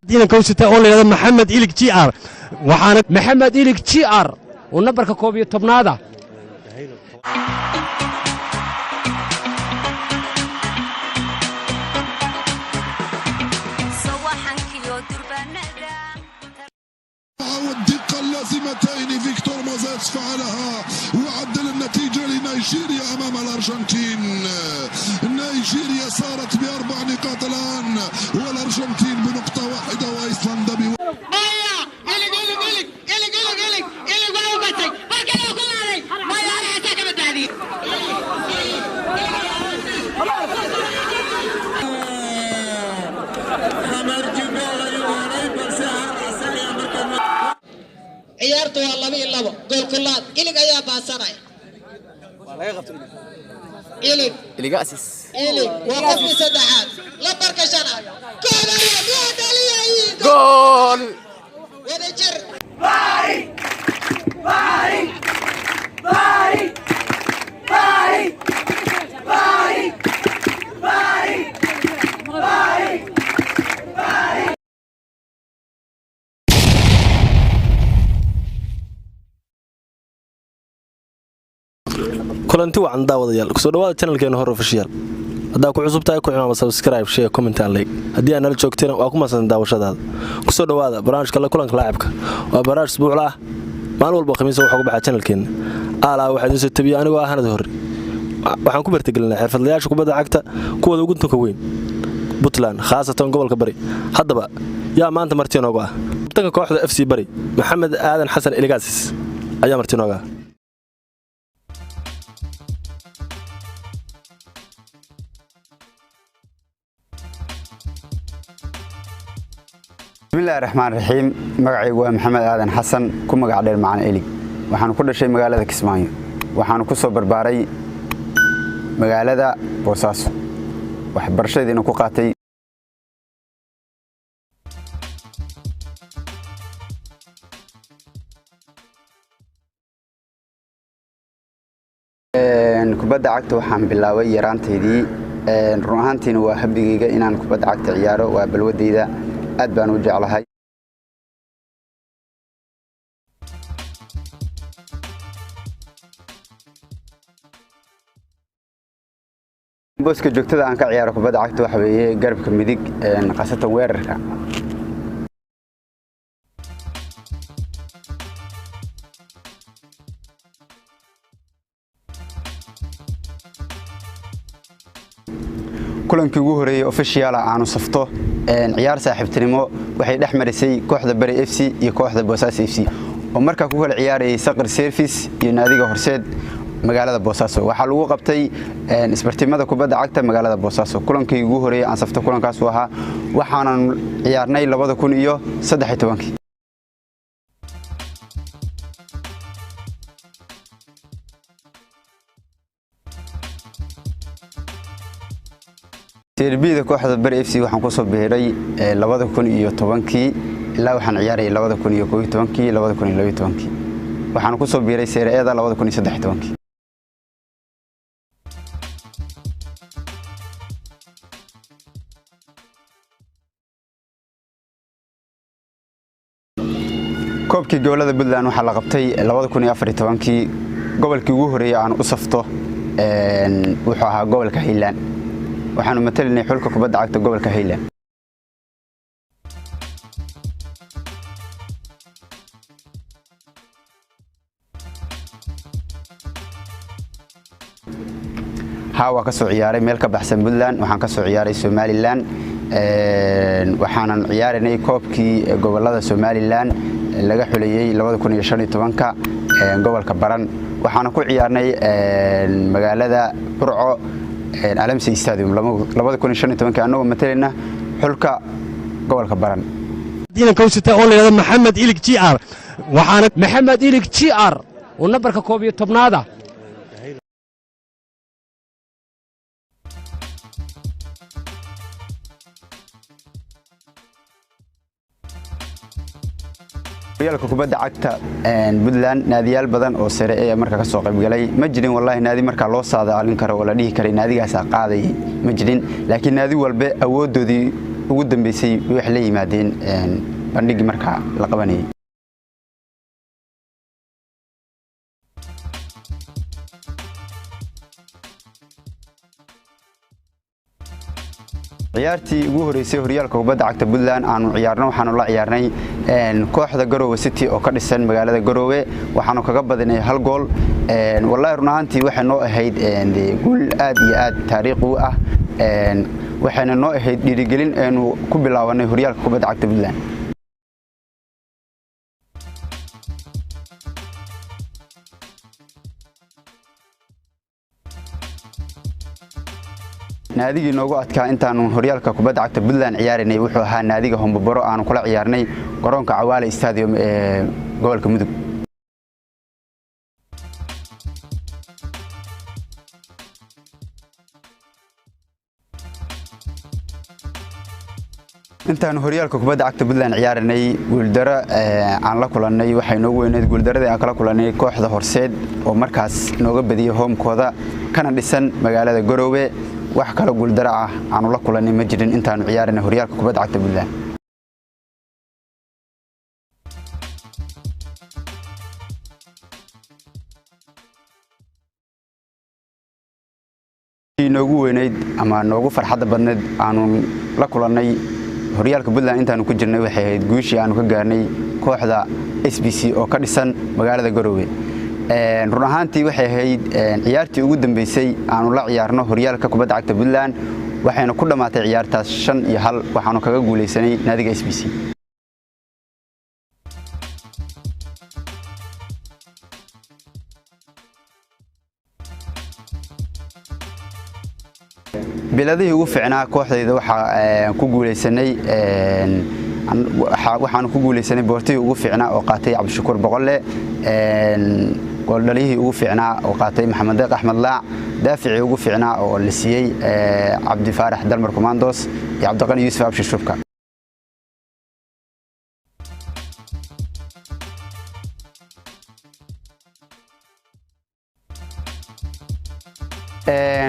دينا كوستا أول هذا محمد إلك جي آر وحنا محمد إلك جي آر ونبرك كوبي طبنادا والدقة اللازمتين فيكتور موزيتش فعلها وعدل النتيجة لنيجيريا أمام الأرجنتين. نيجيريا صارت ب4 نقاط الآن والأرجنتين بنقطة واحدة وأيسلندا عيارته والله مين لبا جول كلات إليك أيها باسناي إليك أسيس إليك وقفني سدحات لا بركشنا جول ونجر باي باي باي باي باي باي باي باي kulanti wacan daawadayaal kusoo dhawaada channelkeena hore official hadaa ku cusub tahay ku cimaamada subscribe share comment and like hadii aad nala joogteen waa ku maasan daawashadaada kusoo dhawaada barnaamijka la kulanka laacibka waa barnaamij isbuucla ah maalin walba khamiis waxa ku baxa channelkeena waxa idin soo tabiyo anigoo ahanad hore waxaan ku bartagalinaa xirfadlayaasha kubadda cagta kuwada ugu tunka weyn Puntland khaasatan gobolka Bari haddaba yaa maanta marti nooga ah tanka kooxda FC Bari Maxamed Aadan Xasan Iligasis ayaa marti nooga بسم الله الرحمن الرحيم magacaygu waa Maxamed Aadan Xasan ku magac dheer macaan Elig waxaan ku dhashay magaalada Kismaayo waxaan ku soo barbaaray magaalada Boosaaso wax barashadiina ku qaatay kubadda cagta waxaan bilaabay yaraanteedii run ahaantiina waa habigayga inaan kubadda cagta ciyaaro waa balwadeyda aad baan u jeclahay booska joogtada aan ka ciyaaro kubadda cagta waxa weeye garabka midig qasatan weerarka kulankii ugu horeeyay official aanu safto ciyaar saaxiibtinimo waxay dhex marisay kooxda Bari FC iyo kooxda Boosaaso FC oo markaa ku kala ciyaarayay Saqar Service iyo naadiga Horseed magaalada Boosaaso waxa lagu qabtay isbartimada kubadda cagta magaalada Boosaaso kulankii ugu horeeyay aan safto kulankaas waxa waxaan ciyaarnay 2013 تربية كوحدة بري إف سي waxaan ku soo biiray 2010 ilaa waxaan ciyaaray 2011 2012 waxaan ku soo biiray Serie A 2013 koobkii gobolada Puntland waxa la qabtay 2014 gobolkii ugu horeeyay aan u safto wuxuu ahaa gobolka Highland waxaanu matalinay xulka kubadda cagta gobolka Highland waa ka soo ciyaaray meel ka baxsan Puntland waxaan ka soo ciyaaray Somaliland waxaanan ciyaarinay koobkii gobolada Somaliland laga xuleeyay 2015 gobolka Baran waxaan ku ciyaarnay magaalada Burco Alamsi Stadium 2015 anagoo matalayna xulka gobolka Baran inanka u sita oo la yidhahdo maxamed ilig ji ar waxaana maxamed ilig ji ar oo nambarka 11aad ah horyaalka kubadda cagta Puntland naadiyaal badan oo sare ee marka ka soo qayb galay ma jirin wallahi naadi marka loo saadaalin karo oo la dhihi karay naadigaas qaaday ma jirin laakiin naadi walba awoodoodii ugu dambeysay wax la yimaadeen bandhigi marka la qabanayay ciyaartii ugu horeysay horyaalka kubadda cagta Puntland aanu ciyaarno waxaanu la ciyaarnay kooxda Garowe City oo ka dhisan magaalada Garowe waxaanu kaga badinay hal gool wallahi runaantii waxay noo ahayd gool aad iyo aad taariikhi ah waxayna noo ahayd dhiirigelin aanu ku bilaabanay horyaalka kubadda cagta Puntland naadiga noogu adkaa intaanu horyaalka kubadda cagta Puntland ciyaarinay wuxuu ahaa naadiga Homboboro aanu kula ciyaarnay garoonka Cawaale Stadium ee gobolka Mudug intaanu horyaalka kubadda cagta Puntland ciyaarinay guuldaro aan la kulanay waxay noogu weyneed guuldaradii aan kala kulanay kooxda Horseed oo markaas nooga badiyay hoomkooda kana dhisan magaalada Garowe wax kala guuldaro ah aanu la kulanay ma jirin intaanu ciyaarinay horyaalka kubadda cagta Puntland noogu weyneed ama noogu farxadda badneed aanu la kulanay horyaalka Puntland intaanu ku jirnay waxay ahayd guushii aanu ka gaarnay kooxda SBC oo ka dhisan magaalada Garowe run ahaantii waxay ahayd ciyaartii ugu dambeysay aanu la ciyaarno horyaalka kubadda cagta Puntland waxayna ku dhamaatay ciyaartaas 5-1 waxaanu kaga guuleysanay naadiga SBC biladii ugu fiicnaa kooxdayda waxaan ku guuleysanay boortii ugu fiicnaa oo qaatay Cabdishakuur Boqolle gool dhaliyihii ugu fiicnaa oo qaatay Maxamed Deeq Axmed Laac daaficii ugu fiicnaa oo la siiyay Cabdi Faarax Dalmar Commandos iyo Cabdiqani Yuusuf Abshir Shubka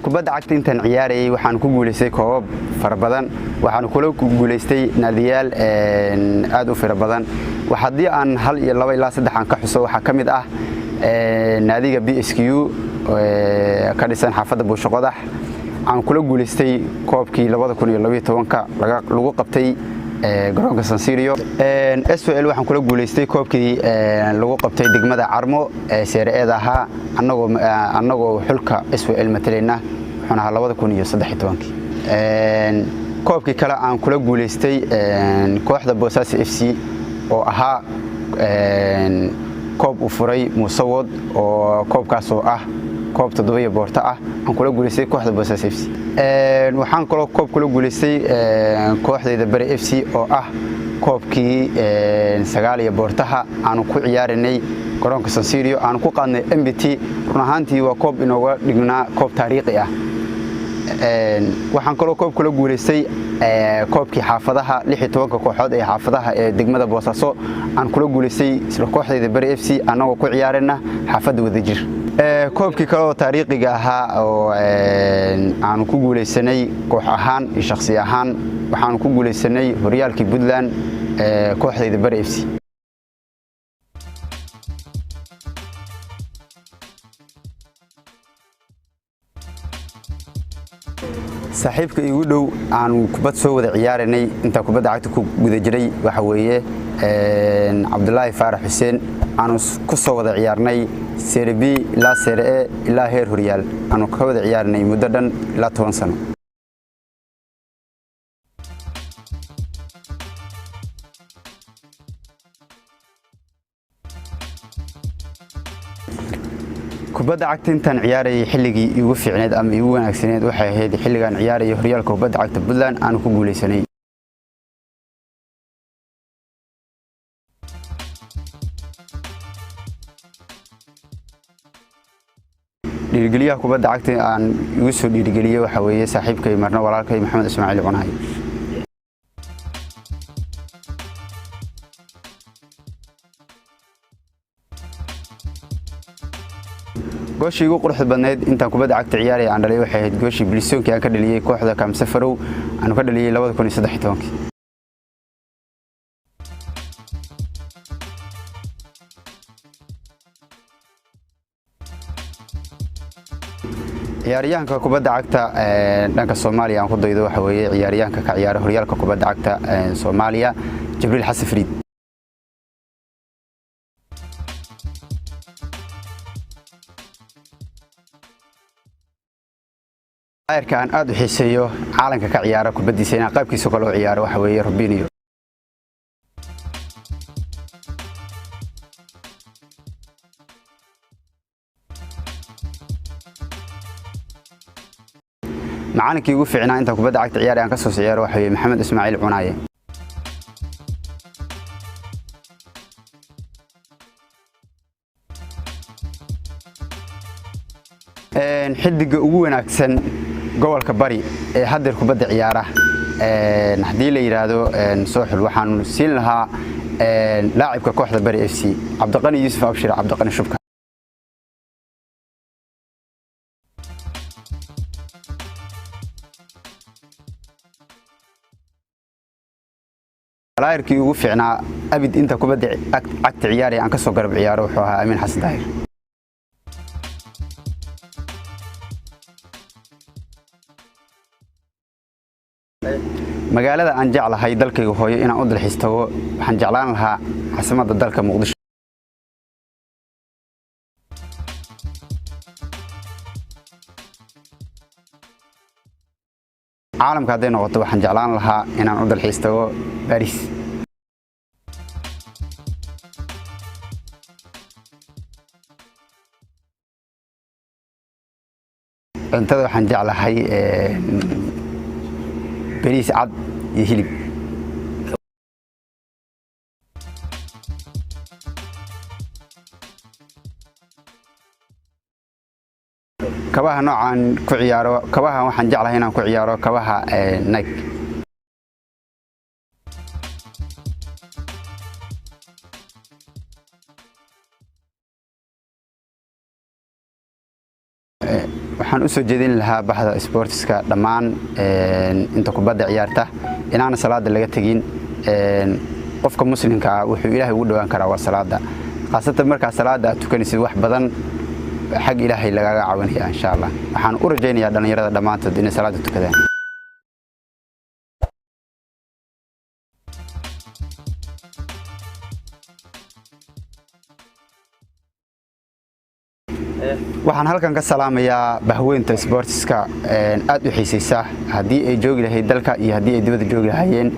kubadda cagta intaan ciyaarayay waxaan ku guuleystay koobab fara badan waxaan kula guuleystay naadiyaal aad u fara badan haddii aan 1 iyo 2 ilaa 3 aan ka xuso waxa kamid ah naadiga BSQ ka dhisan xaafadda Buushaqodax aan kula guuleystay koobkii 2012 lagu qabtay garoonka San Siro SWL waxaan kula guuleystay koobkii lagu qabtay degmada Carmo ee Seereeda ahaa annagoo xulka SWL matalayna waxaan ahaa 2013 koobkii kale aan kula guuleystay kooxda Boosaaso FC oo ahaa koob u furay Muusawad oo koobkaas oo ah koob 7 boorta ah aan kula guuleystay kooxda Boosaaso FC waxaan kaloo koob kula guuleystay kooxdayda Bari FC oo ah koobkii 9 boortaha aan ku ciyaarinay garoonka San Siro aan ku qaadnay MBT run ahaantii waa koob inooga dhignaa koob taariikhi ah waxaan kaloo koob kula guuleystay koobkii xaafadaha 16 kooxood ee xaafadaha ee degmada Boosaaso aan kula guuleystay isla kooxdayda Bari FC anagoo ku ciyaarina xaafadda Wadajir koobkii kale oo taariikhiga ahaa oo aan ku guuleysanay koox ahaan iyo shakhsi ahaan waxaan ku guuleysanay horyaalkii Puntland kooxdayda Bari FC saaxiibka igu dhow aan kubad soo wada ciyaaranay inta kubadda cagta ku guda jiray waxa weeye Cabdullaahi Faarax Xuseen aan ku soo wada ciyaarnay Serie B ilaa Serie A ilaa heer horyaal aan ka wada ciyaarnay muddo dhan ilaa 10 sano kubadda cagta intaan ciyaarayay xilligii igu fiicneed ama igu wanaagsaneed waxay ahayd xilligan ciyaarayay horyaalka kubadda cagta Puntland aan ku guuleysanay dhiirigeliyaha kubadda cagta aan igu soo dhiirigeliyay waxa weeye saaxiibkay marna walaalkay Maxamed Ismaaciil Cunaaye. gooshii ugu quruxda badneed intaan kubadda cagta ciyaaray aan dhalay waxay ahayd gooshii Bilisoonki aan ka dhaliyay kooxda Kamsafarow aan ka dhaliyay 2013. ciyaaryahanka kubadda cagta dhanka Soomaaliya aan ku daydo waxa weeye ciyaaryahanka ka ciyaara horyaalka kubadda cagta Soomaaliya Jibriil Xasan Fariid. ciyaarka aan aad u xiiseeyo caalamka ka ciyaara kubaddiisa inaan qaybkiisa kale u ciyaaro waxa weeye Robinho. macallinkii ugu fiicnaa inta kubadda cagta ciyaar aan ka soo ciyaaro waxa weeye Maxamed Ismaaciil Cunaaye. xiddiga ugu wanaagsan gobolka Bari ee hadda kubadda ciyaara hadii la yiraahdo soo xul waxaan siin lahaa laacibka kooxda Bari FC Cabdiqani Yuusuf Abshir Cabdiqani Shubka. laacibkii ugu fiicnaa abid inta kubadda cagta ciyaar aan ka soo garab ciyaaro wuxuu ahaa Amiin Xasan Daahir. magaalada aan jeclahay dalkayga hooyo inaan u dalxiis tago waxaan jeclaan lahaa caasimadda dalka Muqdisho. caalamka haday noqoto waxaan jeclaan lahaa inaan u dalxiis tago Paris. cuntada waxaan jeclahay bariis cad iyo hilib. kabaha noocan ku ciyaaro kabaha waxaan jeclahay inaan ku ciyaaro kabaha Nike. waxaan u soo jeedin lahaa baxda sportska dhamaan inta kubadda ciyaarta inaana salaada laga tagin. qofka muslimka ah wuxuu Ilaahay ugu dhawaan karaa waa salaada qaasatan marka salaada tukanaysid wax badan xaq Ilaahay lagaga caawinaya insha Allah. waxaan u rajaynayaa dhalinyarada dhamaantood inay salaada tukadaan. waxaan halkan ka salaamayaa bahweynta sportska aad u xiiseysa hadii ay joogi lahayd dalka iyo hadii ay dibadda joogi lahaayeen.